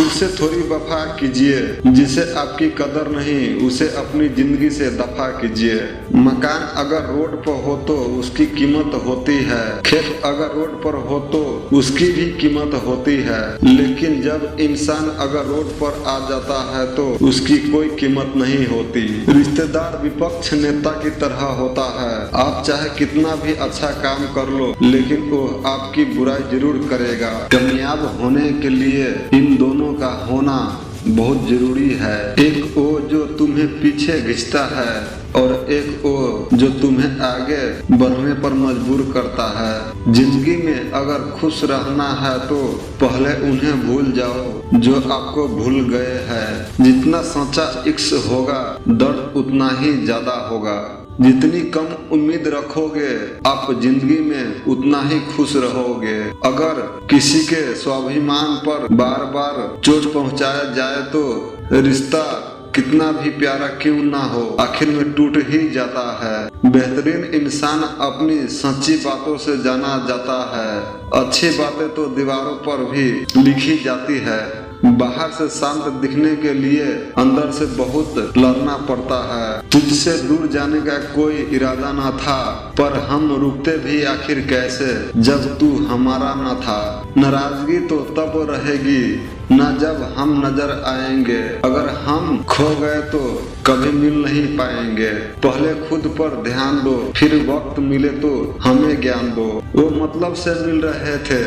खुद से थोड़ी वफा कीजिए, जिसे आपकी कदर नहीं उसे अपनी जिंदगी से दफा कीजिए। मकान अगर रोड पर हो तो उसकी कीमत होती है, खेत अगर रोड पर हो तो उसकी भी कीमत होती है, लेकिन जब इंसान अगर रोड पर आ जाता है तो उसकी कोई कीमत नहीं होती। रिश्तेदार विपक्ष नेता की तरह होता है, आप चाहे कितना भी अच्छा काम कर लो लेकिन वो आपकी बुराई जरूर करेगा। कामयाब होने के लिए इन दोनों का होना बहुत जरूरी है, एक वो जो तुम्हें पीछे खींचता है और एक वो जो तुम्हें आगे बढ़ने पर मजबूर करता है। जिंदगी में अगर खुश रहना है तो पहले उन्हें भूल जाओ जो आपको भूल गए हैं। जितना सच्चा इश्क होगा दर्द उतना ही ज्यादा होगा। जितनी कम उम्मीद रखोगे आप जिंदगी में उतना ही खुश रहोगे। अगर किसी के स्वाभिमान पर बार बार चोट पहुंचाया जाए तो रिश्ता कितना भी प्यारा क्यों ना हो आखिर में टूट ही जाता है। बेहतरीन इंसान अपनी सच्ची बातों से जाना जाता है, अच्छी बातें तो दीवारों पर भी लिखी जाती है। बाहर से शांत दिखने के लिए अंदर से बहुत लड़ना पड़ता है। तुझसे दूर जाने का कोई इरादा न था, पर हम रुकते भी आखिर कैसे जब तू हमारा न था। नाराजगी तो तब रहेगी न जब हम नजर आएंगे, अगर हम खो गए तो कभी मिल नहीं पाएंगे। पहले खुद पर ध्यान दो, फिर वक्त मिले तो हमें ज्ञान दो। वो मतलब से मिल रहे थे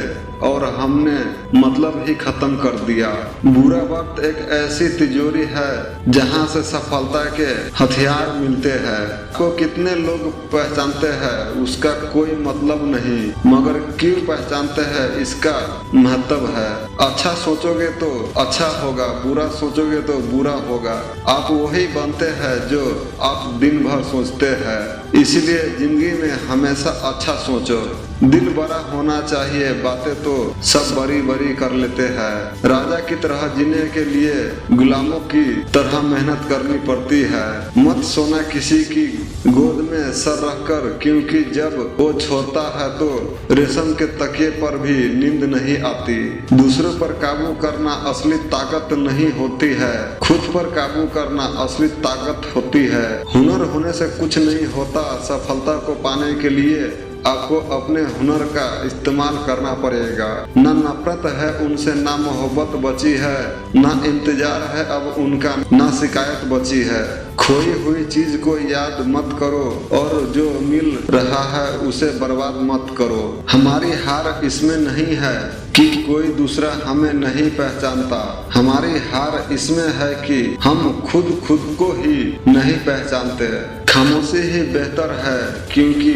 और हमने मतलब ही खत्म कर दिया। बुरा वक्त एक ऐसी तिजोरी है जहां से सफलता के हथियार मिलते हैं। को कितने लोग पहचानते हैं उसका कोई मतलब नहीं, मगर क्यों पहचानते हैं इसका महत्व है। अच्छा सोचोगे तो अच्छा होगा, बुरा सोचोगे तो बुरा होगा। आप वही बनते हैं जो आप दिन भर सोचते हैं। इसीलिए जिंदगी में हमेशा अच्छा सोचो। दिल बड़ा होना चाहिए, बातें तो सब बड़ी बड़ी कर लेते हैं। राजा की तरह जीने के लिए गुलामों की तरह मेहनत करनी पड़ती है। मत सोना किसी की गोद में सर रखकर, क्योंकि जब वो छोड़ता है तो रेशम के तकिए पर भी नींद नहीं आती। दूसरों पर काबू करना असली ताकत नहीं होती है, खुद पर काबू करना असली ताकत होती है। हुनर होने से कुछ नहीं होता, सफलता को पाने के लिए आपको अपने हुनर का इस्तेमाल करना पड़ेगा। न नफरत है उनसे, ना मोहब्बत बची है, ना इंतजार है अब उनका, ना शिकायत बची है। खोई हुई चीज को याद मत करो और जो मिल रहा है उसे बर्बाद मत करो। हमारी हार इसमें नहीं है कि कोई दूसरा हमें नहीं पहचानता, हमारी हार इसमें है कि हम खुद को ही नहीं पहचानते। खामोशी ही बेहतर है, क्योंकि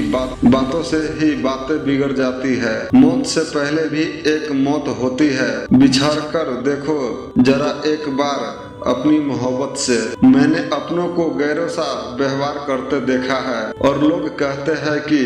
बातों से ही बातें बिगड़ जाती है। मौत से पहले भी एक मौत होती है, बिछड़ कर देखो जरा एक बार अपनी मोहब्बत से। मैंने अपनों को गैरों सा व्यवहार करते देखा है और लोग कहते हैं कि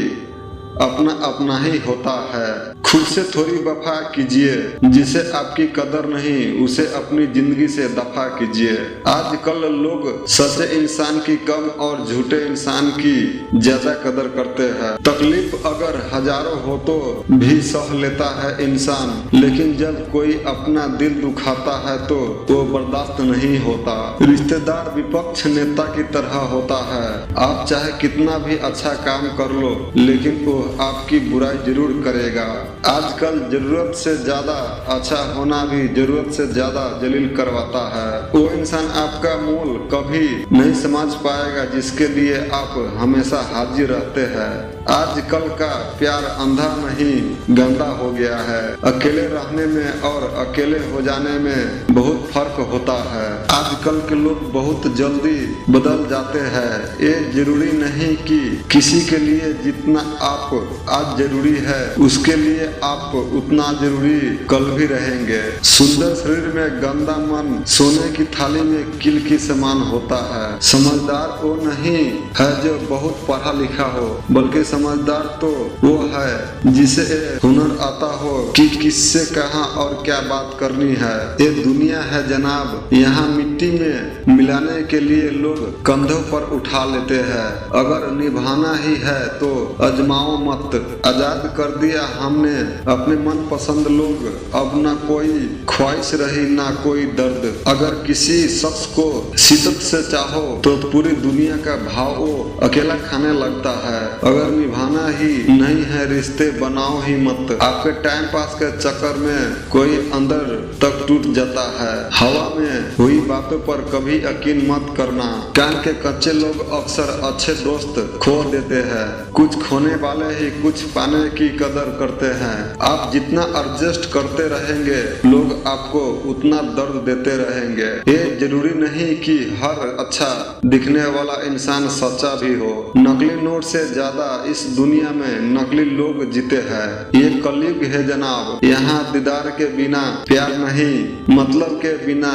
अपना अपना ही होता है। खुद से थोड़ी वफा कीजिए, जिसे आपकी कदर नहीं उसे अपनी जिंदगी से दफा कीजिए। आजकल लोग सच्चे इंसान की कम और झूठे इंसान की ज्यादा कदर करते हैं। तकलीफ अगर हजारों हो तो भी सह लेता है इंसान, लेकिन जब कोई अपना दिल दुखाता है तो वो बर्दाश्त नहीं होता। रिश्तेदार विपक्ष नेता की तरह होता है, आप चाहे कितना भी अच्छा काम कर लो लेकिन वो आपकी बुराई जरूर करेगा। आजकल जरूरत से ज्यादा अच्छा होना भी जरूरत से ज्यादा जलील करवाता है। वो इंसान आपका मोल कभी नहीं समझ पाएगा जिसके लिए आप हमेशा हाजिर रहते हैं। आजकल का प्यार अंधा नहीं गंदा हो गया है। अकेले रहने में और अकेले हो जाने में बहुत फर्क होता है। आजकल के लोग बहुत जल्दी बदल जाते हैं। ये जरूरी नहीं कि किसी के लिए जितना आप आज जरूरी है उसके लिए आप उतना जरूरी कल भी रहेंगे। सुंदर शरीर में गंदा मन सोने की थाली में किल की समान होता है। समझदार वो नहीं है जो बहुत पढ़ा लिखा हो, बल्कि समझदार तो वो है जिसे हुनर आता हो कि किससे कहाँ और क्या बात करनी है। ये दुनिया है जनाब, यहाँ मिट्टी में मिलाने के लिए लोग कंधों पर उठा लेते हैं। अगर निभाना ही है तो अजमाओ मत। आजाद कर दिया हमने अपने मन पसंद लोग, अब न कोई ख्वाहिश रही ना कोई दर्द। अगर किसी शख्स को शिद्दत से चाहो तो पूरी दुनिया का भाव वो अकेला खाने लगता है। अगर निभाना ही नहीं है रिश्ते बनाओ ही मत। आपके टाइम पास के चक्कर में कोई अंदर तक टूट जाता है। हवा में हुई बातों पर कभी यकीन मत करना। कान के कच्चे लोग अक्सर अच्छे दोस्त खो देते हैं। कुछ खोने वाले ही कुछ पाने की कदर करते हैं। आप जितना एडजस्ट करते रहेंगे लोग आपको उतना दर्द देते रहेंगे। ये जरूरी नहीं कि हर अच्छा दिखने वाला इंसान सच्चा भी हो। नकली नोट से ज्यादा इस दुनिया में नकली लोग जीते हैं। ये कलयुग है जनाब, यहाँ दीदार के बिना प्यार नहीं, मतलब के बिना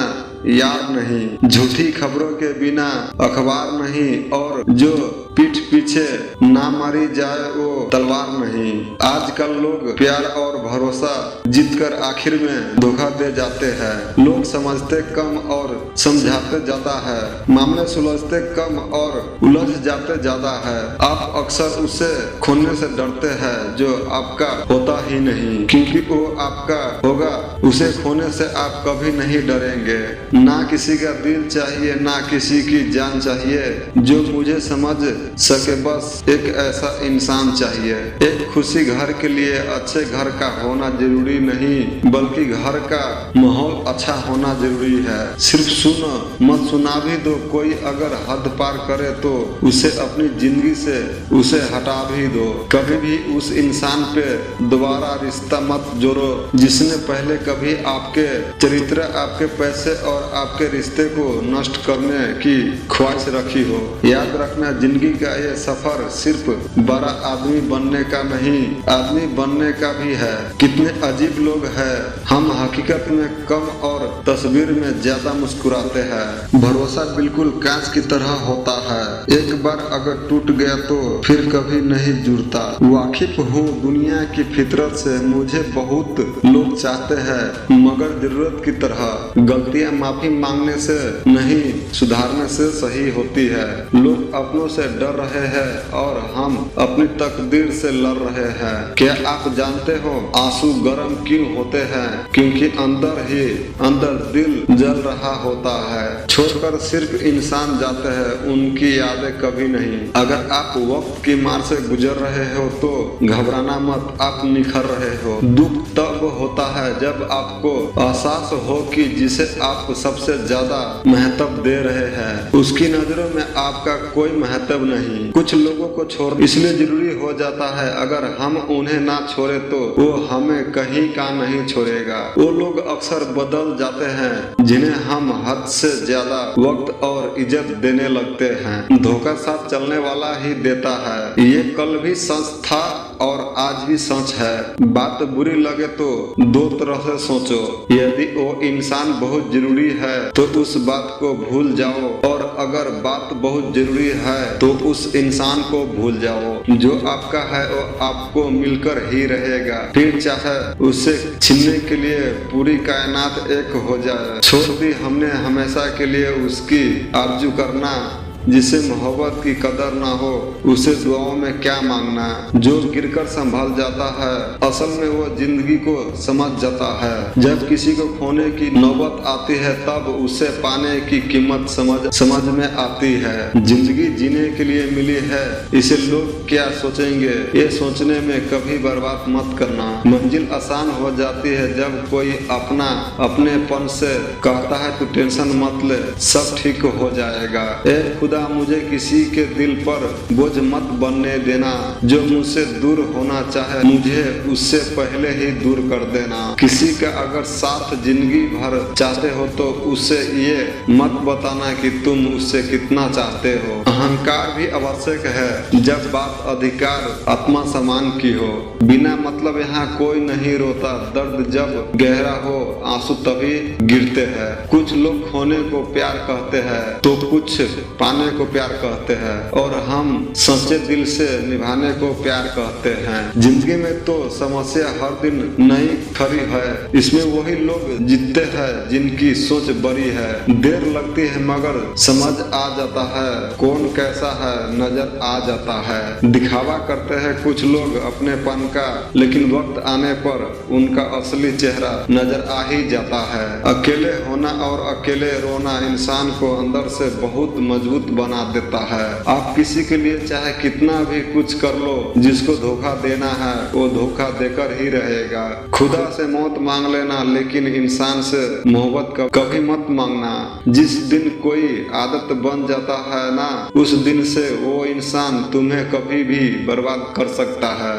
यार नहीं, झूठी खबरों के बिना अखबार नहीं, और जो पीठ पीछे ना मारी जाए वो तलवार नहीं। आजकल लोग प्यार और भरोसा जीतकर आखिर में धोखा दे जाते हैं। लोग समझते कम और समझाते ज्यादा है। मामले सुलझते कम और उलझ जाते ज्यादा है। आप अक्सर उसे खोने से डरते हैं जो आपका होता ही नहीं, क्योंकि वो आपका होगा। उसे खोने से आप कभी नहीं डरेंगे। ना किसी का दिल चाहिए ना किसी की जान चाहिए, जो मुझे समझ सके बस एक ऐसा इंसान चाहिए। एक खुशी घर के लिए अच्छे घर का होना जरूरी नहीं, बल्कि घर का माहौल अच्छा होना जरूरी है। सिर्फ सुनो मत सुना भी दो। कोई अगर हद पार करे तो उसे अपनी जिंदगी से उसे हटा भी दो। कभी भी उस इंसान पे दोबारा रिश्ता मत जोड़ो जिसने पहले कभी आपके चरित्र, आपके पैसे और आपके रिश्ते को नष्ट करने की ख्वाहिश रखी हो। याद रखना, जिंदगी का ये सफर सिर्फ बड़ा आदमी बनने का नहीं, आदमी बनने का भी है। कितने अजीब लोग हैं, हम हकीकत में कम और तस्वीर में ज्यादा मुस्कुराते हैं। भरोसा बिल्कुल कांच की तरह होता है, एक बार अगर टूट गया तो फिर कभी नहीं जुड़ता। वाकिफ हूँ दुनिया की फितरत से, मुझे बहुत लोग चाहते हैं मगर जरूरत की तरह। गलतियाँ माफी मांगने से नहीं सुधारने से सही होती है। लोग अपनों से डर रहे हैं और हम अपनी तकदीर से लड़ रहे हैं। क्या आप जानते हो आंसू गर्म क्यों होते हैं? क्योंकि अंदर दिल जल रहा होता है। छोड़कर सिर्फ इंसान जाते हैं, उनकी यादें कभी नहीं। अगर आप वक्त की मार से गुजर रहे हो तो घबराना मत, आप निखर रहे हो। दुख तब होता है जब आपको एहसास हो कि जिसे आप सबसे ज्यादा महत्व दे रहे हैं उसकी नजरों में आपका कोई महत्व नहीं। कुछ लोगों को छोड़ इसलिए जरूरी हो जाता है, अगर हम उन्हें ना छोड़े तो वो हमें कहीं का नहीं छोड़ेगा। वो लोग अक्सर बदल जाते हैं जिन्हें हम हद से ज्यादा वक्त और इज्जत देने लगते हैं। धोखा साथ चलने वाला ही देता है, ये कल भी सच था और आज भी सच है। बात बुरी लगे तो दो तरह से सोचो। यदि वो इंसान बहुत जरूरी है तो उस बात को भूल जाओ, और अगर बात बहुत जरूरी है तो उस इंसान को भूल जाओ। जो आपका है वो आपको मिलकर ही रहेगा, फिर चाहे उससे छीनने के लिए पूरी कायनात एक हो जाए। छोड़ दी हमने हमेशा के लिए उसकी आरज़ू करना। जिसे मोहब्बत की कदर ना हो उसे दुआओं में क्या मांगना। जो गिरकर संभल जाता है असल में वो जिंदगी को समझ जाता है। जब किसी को खोने की नौबत आती है तब उसे पाने की कीमत समझ में आती है। जिंदगी जीने के लिए मिली है, इसे लोग क्या सोचेंगे ये सोचने में कभी बर्बाद मत करना। मंजिल आसान हो जाती है जब कोई अपनेपन से कहता है तू टेंशन मत ले, सब ठीक हो जाएगा। खुदा मुझे किसी के दिल पर बोझ मत बनने देना। जो मुझसे दूर होना चाहे मुझे उससे पहले ही दूर कर देना। किसी का अगर साथ जिंदगी भर चाहते हो तो उसे ये मत बताना कि तुम उससे कितना चाहते हो। अहंकार भी आवश्यक है जब बात अधिकार आत्मा समान की हो। बिना मतलब यहाँ कोई नहीं रोता, दर्द जब गहरा हो आंसू तभी गिरते हैं। कुछ लोग खोने को प्यार कहते हैं तो कुछ पाने निभाने को प्यार कहते हैं और हम सच्चे दिल से निभाने को प्यार कहते हैं। जिंदगी में तो समस्या हर दिन नई खड़ी है, इसमें वही लोग जीतते हैं जिनकी सोच बड़ी है। देर लगती है मगर समझ आ जाता है, कौन कैसा है नजर आ जाता है। दिखावा करते हैं कुछ लोग अपनेपन का, लेकिन वक्त आने पर उनका असली चेहरा नजर आ ही जाता है। अकेले होना और अकेले रोना इंसान को अंदर से बहुत मजबूत बना देता है। आप किसी के लिए चाहे कितना भी कुछ कर लो, जिसको धोखा देना है वो धोखा देकर ही रहेगा। खुदा से मौत मांग लेना, लेकिन इंसान से मोहब्बत कभी मत मांगना। जिस दिन कोई आदत बन जाता है ना, उस दिन से वो इंसान तुम्हें कभी भी बर्बाद कर सकता है।